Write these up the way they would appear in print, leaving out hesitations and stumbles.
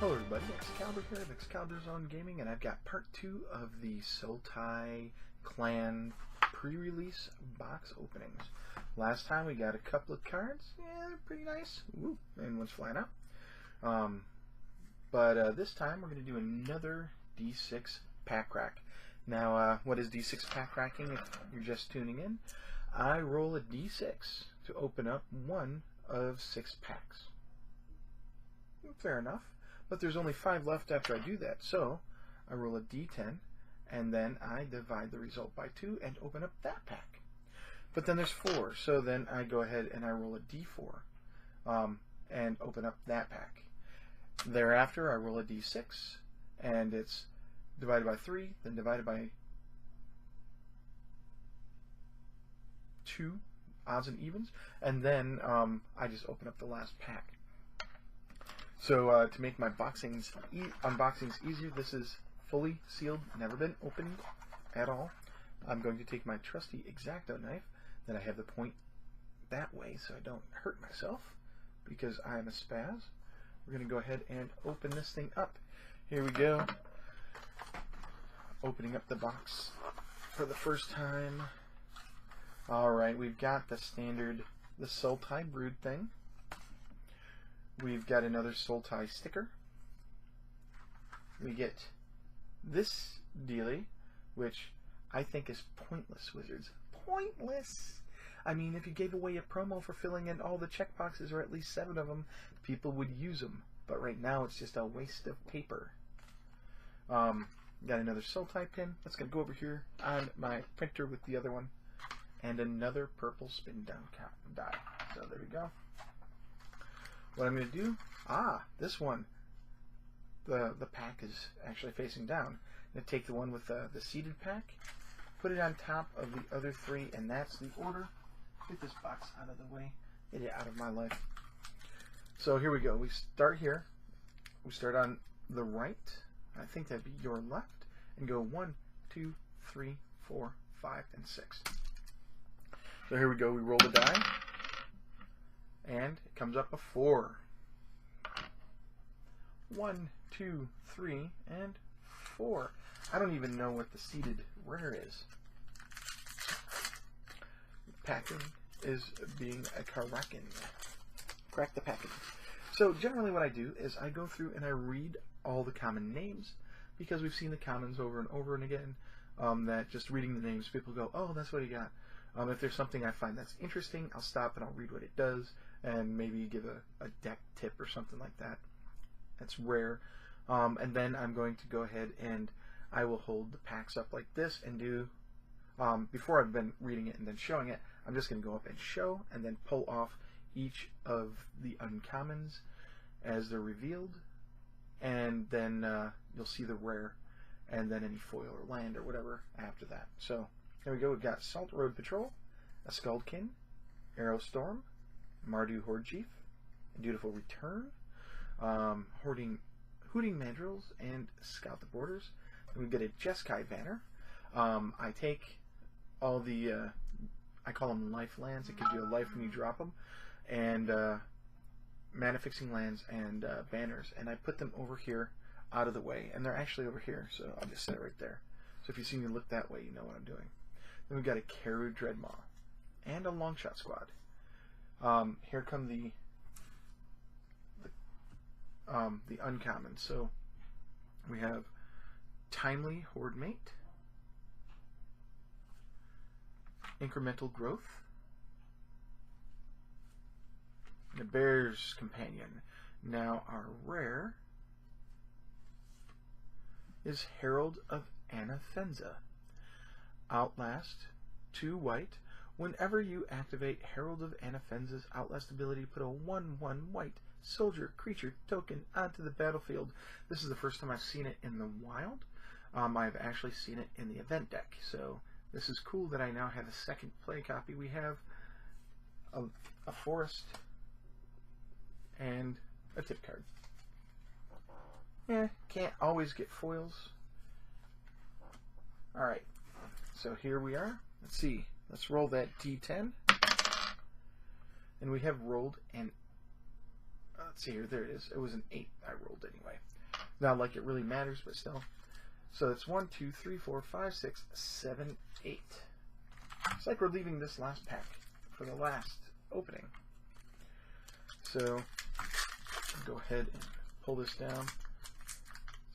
Hello everybody, Exalibur here of Excalibur Zone Gaming, and I've got part 2 of the Sultai clan pre-release box openings. Last time we got a couple of cards, yeah, they're pretty nice, woo, and one's flying out. But this time we're going to do another D6 pack rack. Now, what is D6 pack racking if you're just tuning in? I roll a D6 to open up one of 6 packs. Fair enough. But there's only 5 left after I do that, so I roll a D10 and then I divide the result by 2 and open up that pack. But then there's 4, so then I go ahead and I roll a D4 and open up that pack. Thereafter I roll a D6 and it's divided by 3, then divided by 2 odds and evens, and then I just open up the last pack. So to make my unboxings easier, this is fully sealed, never been opened at all. I'm going to take my trusty X-Acto knife that I have the point that way so I don't hurt myself because I am a spaz. We're going to go ahead and open this thing up. Here we go. Opening up the box for the first time. Alright, we've got the standard, the Sultai brood thing. We've got another Sultai sticker. We get this dealie, which I think is pointless, Wizards. Pointless! I mean, if you gave away a promo for filling in all the checkboxes, or at least 7 of them, people would use them. But right now, it's just a waste of paper. Got another Sultai pin. That's going to go over here on my printer with the other one. And another purple spin down die. So there we go. What I'm going to do, this one, the pack is actually facing down. I'm going to take the one with the seeded pack, put it on top of the other 3, and that's the order. Get this box out of the way. Get it out of my life. So here we go. We start here. We start on the right. I think that'd be your left. And go 1, 2, 3, 4, 5, and 6. So here we go. We roll the die. And it comes up a 4. 1, 2, 3, and 4. I don't even know what the seeded rare is. Packing is being a Karakin. Crack the packing. So generally what I do is I go through and I read all the common names because we've seen the commons over and over and again. That just reading the names, people go, oh, that's what he got. If there's something I find that's interesting, I'll stop and I'll read what it does and maybe give a deck tip or something like that. That's rare. And then I'm going to go ahead and I will hold the packs up like this and do, before I've been reading it and then showing it, I'm just going to go up and show and then pull off each of the uncommons as they're revealed. And then you'll see the rare and then any foil or land or whatever after that. So there we go. We've got Salt Road Patrol, a Skuldkin, Arrow Storm, Mardu Horde Chief, a Dutiful Return, Hooting Mandrills, and Scout the Borders. And we get a Jeskai banner. I take all the, I call them life lands. It gives you a life when you drop them, and mana fixing lands and banners. And I put them over here out of the way, and they're actually over here, so I'll just set it right there. So if you see me look that way, you know what I'm doing. Then we've got a Karu Dreadmaw and a Longshot Squad. Here come the uncommon. So we have Timely Horde Mate, Incremental Growth, and a Bear's Companion. Now our rare is Herald of Anafenza. Outlast, 2 white. Whenever you activate Herald of Anafenza's Outlast ability, put a 1/1 white soldier creature token onto the battlefield. This is the first time I've seen it in the wild. I've actually seen it in the event deck, so this is cool that I now have a second play copy. We have a forest and a tip card. Can't always get foils. Alright, so here we are. Let's see. Let's roll that D10. And we have rolled an let's see here, there it is. It was an 8 I rolled anyway. Not like it really matters, but still. So it's 1, 2, 3, 4, 5, 6, 7, 8. It's like we're leaving this last pack for the last opening. So I'll go ahead and pull this down.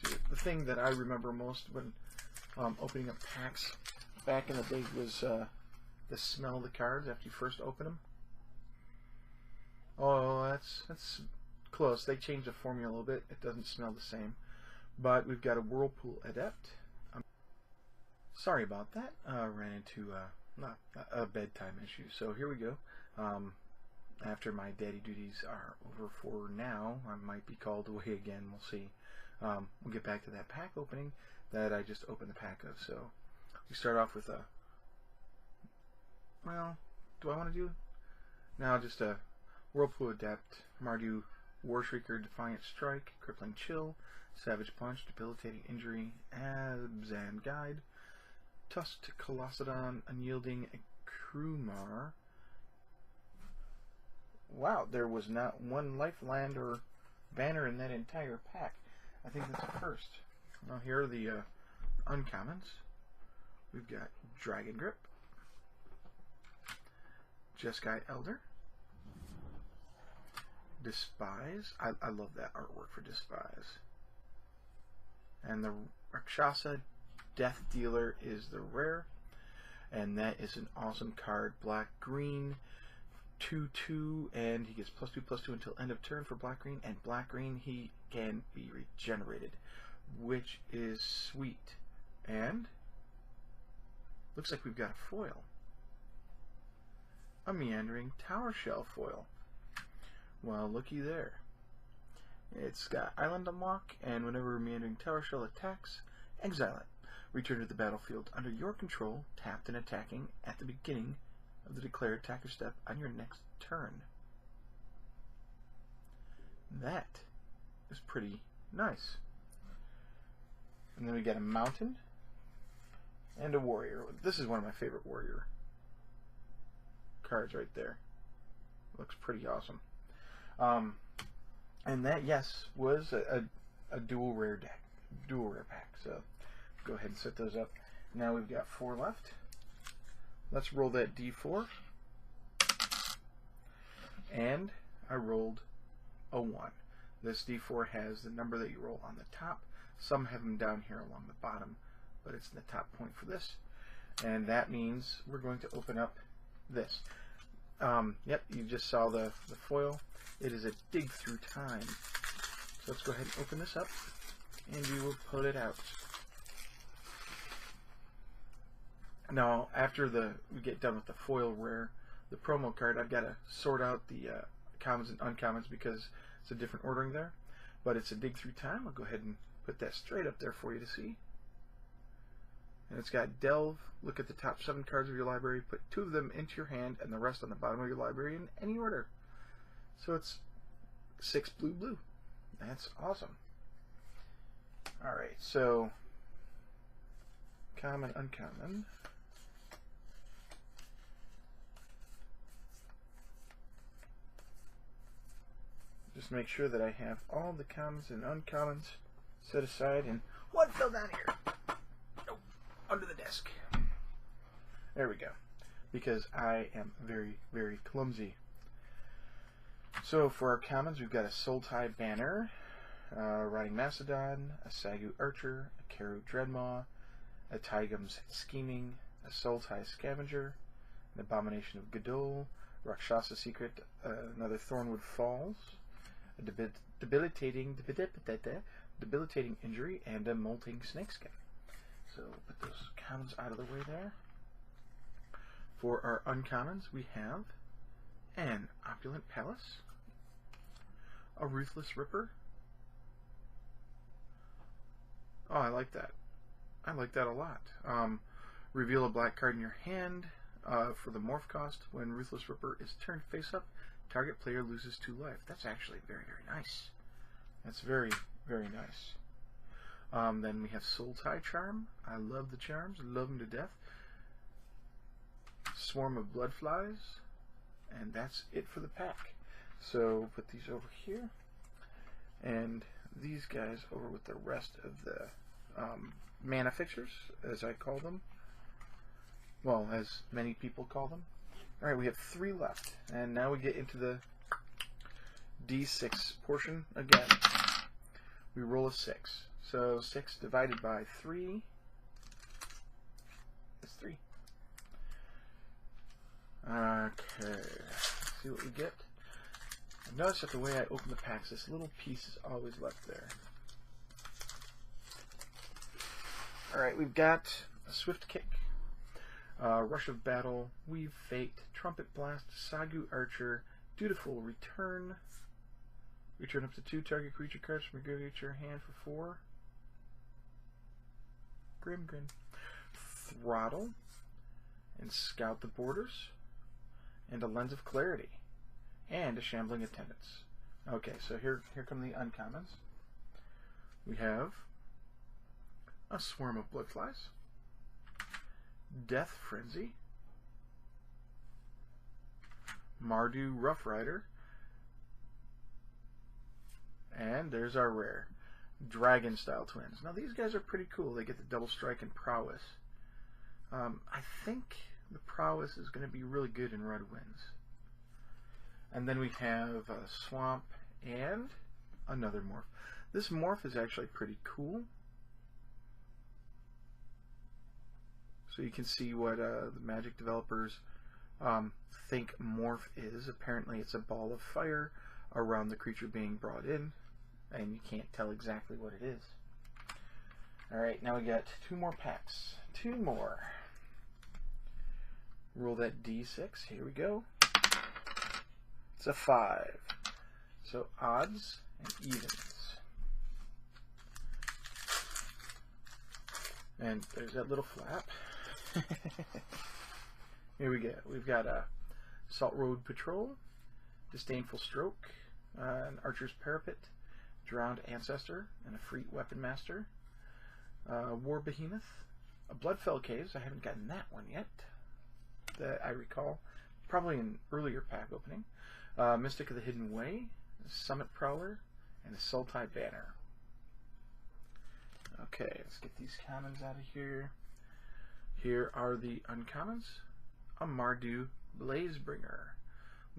See, the thing that I remember most when opening up packs back in the day was the smell of the cards after you first open them. Oh, that's close. They changed the formula a little bit. It doesn't smell the same. But we've got a Whirlpool Adept. Sorry about that. Ran into a bedtime issue. So here we go. After my daddy duties are over for now, I might be called away again. We'll see. We'll get back to that pack opening that I just opened the pack of. So we start off with a, well, do I want to do? No, just a Whirlpool Adept, Mardu, Warshrieker, Defiant Strike, Crippling Chill, Savage Punch, Debilitating Injury, Abzan Guide, Tusked Colossodon, Unyielding Krumar. Wow, there was not one Lifeland or banner in that entire pack. I think that's a first. Now here are the uncommons. We've got Dragon Grip, Jeskai Elder, Despise. I love that artwork for Despise. And the Rakshasa Death Dealer is the rare. And that is an awesome card. Black-green, 2/2, and he gets +2/+2 until end of turn for black-green. And black-green, he can be regenerated, which is sweet. And looks like we've got a foil. A Meandering Tower Shell foil. Well, looky there. It's got Island Unlock, and whenever a Meandering Tower Shell attacks, exile it. Return to the battlefield under your control, tapped and attacking at the beginning of the declared attacker step on your next turn. That is pretty nice. And then we got a Mountain and a Warrior. This is one of my favorite Warrior cards right there. Looks pretty awesome. And that, yes, was a dual rare deck, dual rare pack. So go ahead and set those up. Now we've got 4 left. Let's roll that D4. And I rolled a 1. This D4 has the number that you roll on the top. Some have them down here along the bottom, but it's in the top point for this. And that means we're going to open up this. Yep, you just saw the foil. It is a Dig Through Time. So let's go ahead and open this up, and we will pull it out. Now, after we get done with the foil rare, the promo card, I've got to sort out the commons and uncommons because it's a different ordering there. But it's a Dig Through Time. I'll go ahead and put that straight up there for you to see. And it's got Delve. Look at the top 7 cards of your library. Put 2 of them into your hand and the rest on the bottom of your library in any order. So it's 6 blue blue. That's awesome. Alright, so common, uncommon. Just make sure that I have all the commons and uncommons set aside. And what fell down here? Oh, under the desk. There we go. Because I am very, very clumsy. So for our commons, we've got a Sultai Banner, Riding Mastodon, a Sagu Archer, a Karu Dreadmaw, a Taigum's Scheming, a Sultai Scavenger, an Abomination of Gadol, Rakshasa Secret, another Thornwood Falls, a debilitating Injury, and a Molting Snakeskin. So put those commons out of the way there. For our uncommons, we have an Opulent Palace, a Ruthless Ripper. Oh, I like that. I like that a lot. Reveal a black card in your hand for the morph cost. When Ruthless Ripper is turned face up, target player loses 2 life. That's actually very, very nice. That's very, very nice. Then we have Sultai Charm. I love the charms. Love them to death. Swarm of Bloodflies. And that's it for the pack. So put these over here. And these guys over with the rest of the mana fixtures, as I call them. Well, as many people call them. Alright, we have 3 left. And now we get into the D6 portion again. We roll a 6. So 6 divided by 3 is 3. Okay, let's see what we get. Notice that the way I open the packs, this little piece is always left there. Alright, we've got a Swift Kick, Rush of Battle, Weave Fate, Trumpet Blast, Sagu Archer, Dutiful Return. Return up to 2 target creature cards from your graveyard to your hand for 4. Grim. Throttle, and Scout the Borders, and a Lens of Clarity, and a Shambling Attendance. Okay, so here come the uncommons. We have a Swarm of Bloodflies, Death Frenzy, Mardu Rough Rider, and there's our rare, Dragon Style Twins. Now these guys are pretty cool. They get the double strike and prowess. I think the prowess is going to be really good in Red Winds. And then we have a Swamp and another morph. This morph is actually pretty cool. So you can see what the Magic developers think morph is. Apparently it's a ball of fire around the creature being brought in, and you can't tell exactly what it is. Alright, now we got 2 more packs. 2 more. Roll that D6. Here we go. It's a 5. So odds and evens. And there's that little flap. Here we go. We've got a Salt Road Patrol, Disdainful Stroke, an Archer's Parapet, Drowned Ancestor, and a Freet Weapon Master. War Behemoth, a Bloodfell Caves. I haven't gotten that one yet, that I recall. Probably an earlier pack opening. Mystic of the Hidden Way, a Summit Prowler, and a Sultai Banner. Okay, let's get these commons out of here. Here are the uncommons. A Mardu Blazebringer.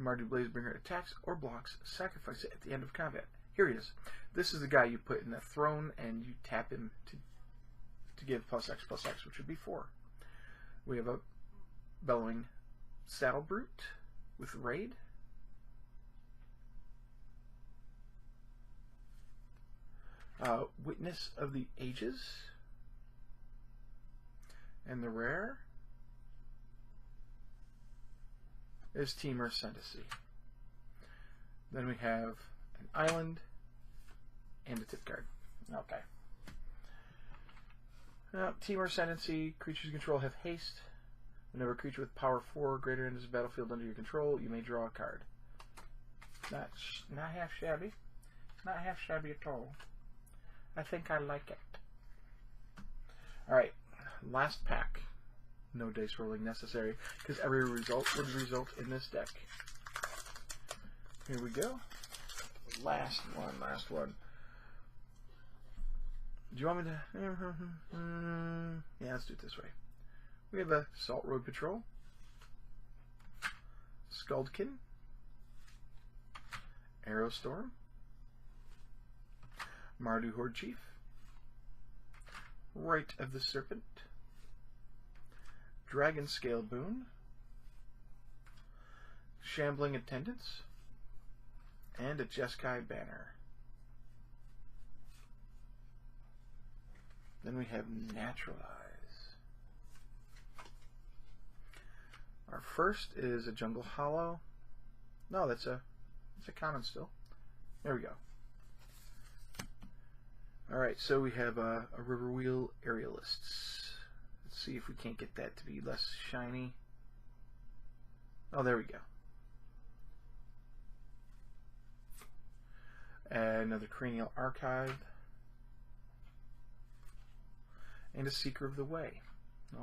Mardu Blazebringer attacks or blocks, sacrifice it at the end of combat. Here he is. This is the guy you put in the throne and you tap him to give +X/+X, which would be 4. We have a Bellowing Saddle Brute with Raid. Witness of the Ages. And the rare is Temur Ascendancy. Then we have an island and a tip card. Okay. Temur Ascendancy, creatures you control have haste. Whenever a creature with power 4 or greater enters the battlefield under your control, you may draw a card. Not half shabby. Not half shabby at all. I think I like it. Alright, last pack. No dice rolling necessary, because every result would result in this deck. Here we go. Last one. Do you want me to... Yeah, let's do it this way. We have a Salt Road Patrol, Skuldkin, Arrowstorm, Mardu Horde Chief, Rite of the Serpent, Dragon Scale Boon, Shambling Attendants, and a Jeskai Banner. Then we have Naturalize. Our first is a Jungle Hollow. No, that's a common still. There we go. Alright, so we have a Riverwheel Aerialists. Let's see if we can't get that to be less shiny. Oh, there we go. Another Cranial Archive. And a Seeker of the Way.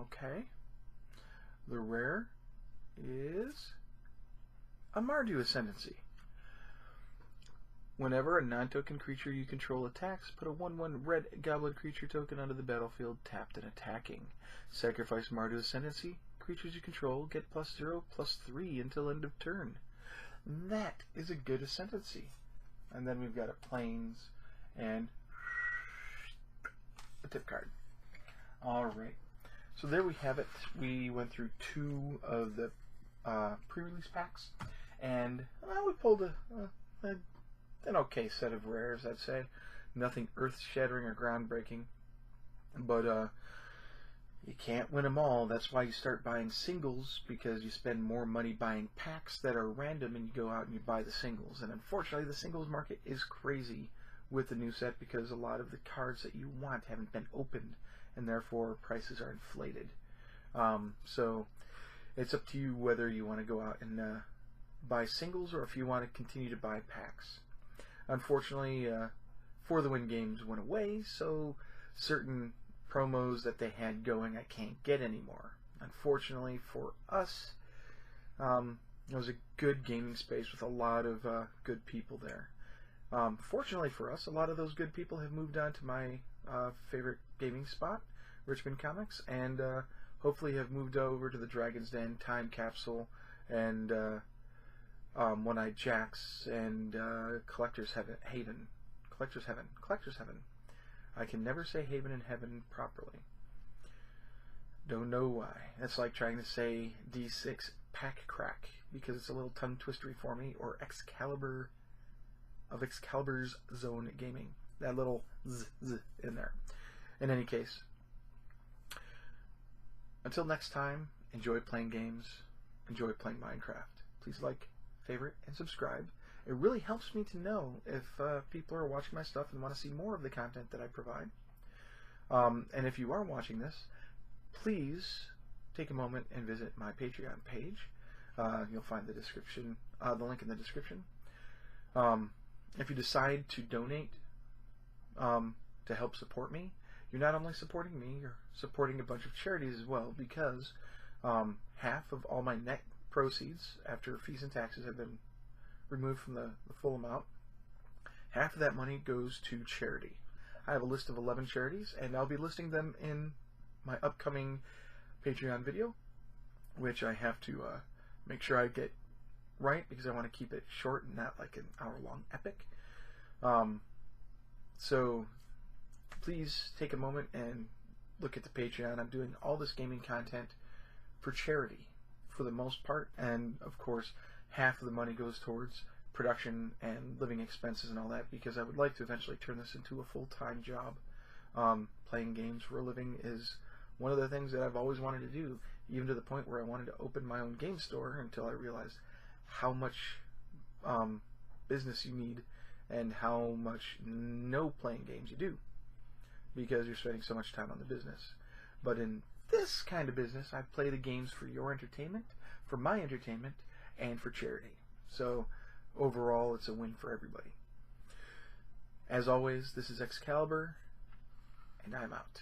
Okay. The rare is a Mardu Ascendancy. Whenever a non-token creature you control attacks, put a 1/1 red goblin creature token onto the battlefield tapped and attacking. Sacrifice Mardu Ascendancy. Creatures you control get +0/+3 until end of turn. That is a good Ascendancy. And then we've got a Plains and a tip card. Alright. So there we have it. We went through 2 of the pre-release packs, and we pulled an okay set of rares, I'd say. Nothing earth-shattering or groundbreaking, but you can't win them all. That's why you start buying singles, because you spend more money buying packs that are random, and you go out and you buy the singles. And unfortunately, the singles market is crazy with the new set, because a lot of the cards that you want haven't been opened, and therefore prices are inflated. So it's up to you whether you want to go out and buy singles, or if you want to continue to buy packs. Unfortunately, For the Win games went away, so certain promos that they had going I can't get anymore. Unfortunately for us, it was a good gaming space with a lot of good people there. Fortunately for us, a lot of those good people have moved on to my favorite gaming spot, Richmond Comics, and hopefully have moved over to the Dragon's Den, Time Capsule, and One-Eyed Jacks, and Collector's Heaven. I can never say Haven and Heaven properly. Don't know why. That's like trying to say D6 Pack Crack, because it's a little tongue twistery for me, or Excalibur of Excalibur's Zone Gaming. That little z in there. In any case, until next time, enjoy playing games, enjoy playing Minecraft. Please like, favorite, and subscribe. It really helps me to know if people are watching my stuff and want to see more of the content that I provide. And if you are watching this, please take a moment and visit my Patreon page. You'll find the description, the link in the description. If you decide to donate to help support me, you're not only supporting me, you're supporting a bunch of charities as well, because half of all my net proceeds after fees and taxes have been removed from the full amount, half of that money goes to charity. I have a list of 11 charities, and I'll be listing them in my upcoming Patreon video, which I have to make sure I get right, because I want to keep it short and not like an hour-long epic. So please take a moment and look at the Patreon. I'm doing all this gaming content for charity for the most part, and of course half of the money goes towards production and living expenses and all that, because I would like to eventually turn this into a full-time job. Playing games for a living is one of the things that I've always wanted to do, even to the point where I wanted to open my own game store, until I realized how much business you need and how much no playing games you do, because you're spending so much time on the business. But in this kind of business, I play the games for your entertainment, for my entertainment, and for charity. So overall, it's a win for everybody. As always, this is Excalibur, and I'm out.